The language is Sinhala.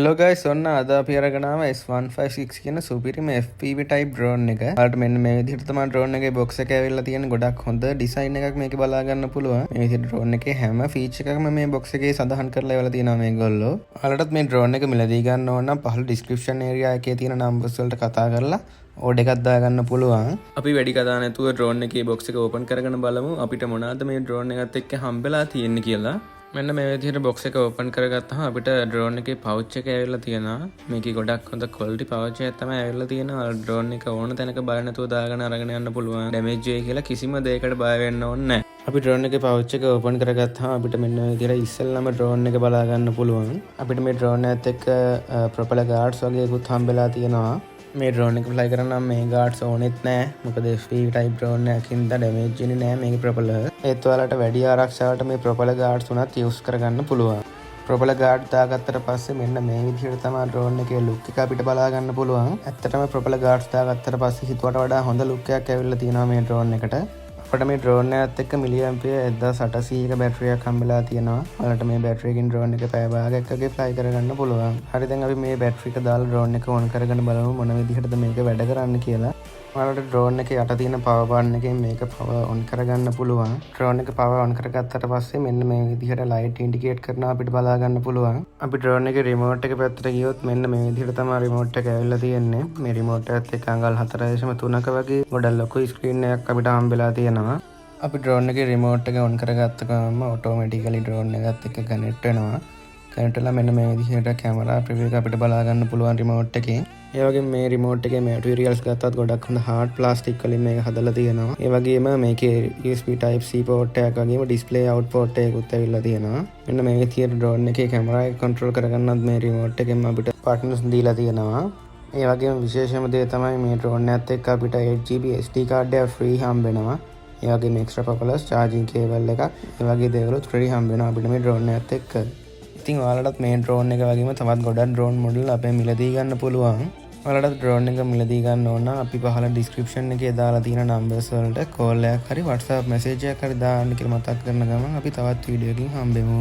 හෙලෝ ගයිස් ඔන්න අද අපි අරගෙන ආවා S156 කියන සුපිරිම FPV type drone එක. ඔයාලට මෙන්න මේ විදිහට තමයි drone එකේ box එක ඇවිල්ලා තියෙන්නේ. ගොඩක් හොඳ design එකක් මේකේ බලා ගන්න පුළුවන්. මේ විදිහට drone එකේ හැම feature එකක්ම මේ box එකේ සඳහන් කරලා ඉවලා තියෙනවා මේගොල්ලෝ. ඔයාලටත් මේ drone එක මිලදී ගන්න ඕන නම් පහළ description area එකේ තියෙන numbers වලට කතා කරලා ඕඩර් එකක් දාගන්න පුළුවන්. අපි වැඩි කතා නැතුව drone එකේ box එක open කරගෙන බලමු අපිට මොනවාද මේ drone එකත් එක්ක හම්බෙලා තියෙන්නේ කියලා. මෙන්න මේ විදිහට box එක open කරගත්තාම අපිට drone එකේ pouch එක ඇවිල්ලා තියෙනවා. මේකේ ගොඩක් හොඳ quality pouch එකක් තමයි ඇවිල්ලා තියෙනවා. drone එක ඕන තැනක බය නැතුව දාගෙන අරගෙන යන්න පුළුවන්. damage වෙයි කියලා කිසිම දෙයකට බය වෙන්න ඕනේ නැහැ. අපි drone එකේ pouch එක open කරගත්තාම අපිට මෙන්න මේ විදිහට ඉස්සෙල්ලාම drone එක බලා ගන්න පුළුවන්. අපිට මේ drone එකත් එක්ක propeller guards වගේ එකක් හම්බෙලා තියෙනවා. මේ drone එක fly කරන්න නම් මේ guards ඕනෙත් නැහැ. මොකද FPV type drone එකකින් damage වෙන්නේ නැහැ මේකේ propeller. ඒත් ඔයාලට වැඩි ආරක්ෂාවට මේ propeller guards උනත් use කරගන්න පුළුවන්. propeller guard දාගත්තට පස්සේ මෙන්න මේ විදිහට තමයි drone එකේ look එක අපිට බලා ගන්න පුළුවන්. ඇත්තටම propeller guards දාගත්තට පස්සේ හිතුවට වඩා හොඳ look එකක් ඇවිල්ලා තියෙනවා මේ drone එකට. අපිට මේ drone එකත් එක්ක milliampere 1800ක බැටරි එකක් හම්බෙලා තියෙනවා. ඔයාලට මේ බැටරි එකකින් drone එක පැය භාගයක් වගේ fly කරගන්න පුළුවන්. හරි දැන් අපි මේ බැටරි එක දාලා drone එක on කරගෙන බලමු මොන විදිහටද මේක වැඩ කරන්නේ කියලා. ඔයාලට drone එකේ යට තියෙන power button එකෙන් මේක power on කරගන්න පුළුවන්. drone එක power on කරගත්තට පස්සේ මෙන්න මේ විදිහට light indicate කරනවා අපිට බලා ගන්න පුළුවන්. අපි drone එකේ remote එක පැත්තට ගියොත් මෙන්න මේ විදිහට තමයි remote එක ඇවිල්ලා තියෙන්නේ. මේ remote එකත් එක්ක අඟල් 4.3ක වගේ ගොඩක් ලොකු screen එකක් අපිට හම්බෙලා තියෙනවා. අපි drone එකේ remote එක on කරගත්ත ගමන් automatically drone එකත් එක්ක connect වෙනවා. connect වෙලා මෙන්න මේ විදිහට camera preview එක අපිට බලා ගන්න පුළුවන් remote එකෙන්. ඒ වගේම මේ remote එකේ materials ගත්තත් ගොඩක් හොඳ hard plastic වලින් මේක හදලා තියෙනවා. ඒ වගේම මේකේ USB type C port එකක් වගේම display out port එකකුත් ඇවිල්ලා තියෙනවා. මෙන්න මේ විදිහට drone එකේ camera එක control කරගන්නත් මේ remote එකෙන් අපිට buttons දීලා තියෙනවා. ඒ වගේම විශේෂම දේ තමයි මේ drone එකත් එක්ක අපිට 8GB SD card එක free හම්බ වෙනවා. ඒ වගේම extra propellers charging cable එකක් ඒ වගේ දේවලුත් free හම්බ වෙනවා අපිට මේ drone එකත් එක්ක. ඉතින් ඔයාලටත් මේ drone එක වගේම තවත් ගොඩක් drone model අපේ මිලදී ගන්න පුළුවන්. ඔයාලට drone එක මිලදී ගන්න ඕන නම් අපි පහළ description එකේ දාලා තියෙන numbers වලට call එකක් හරි WhatsApp message එකක් හරි දාන්න කියලා මතක් කරන ගමන් අපි තවත් වීඩියෝ එකකින් හම්බෙමු.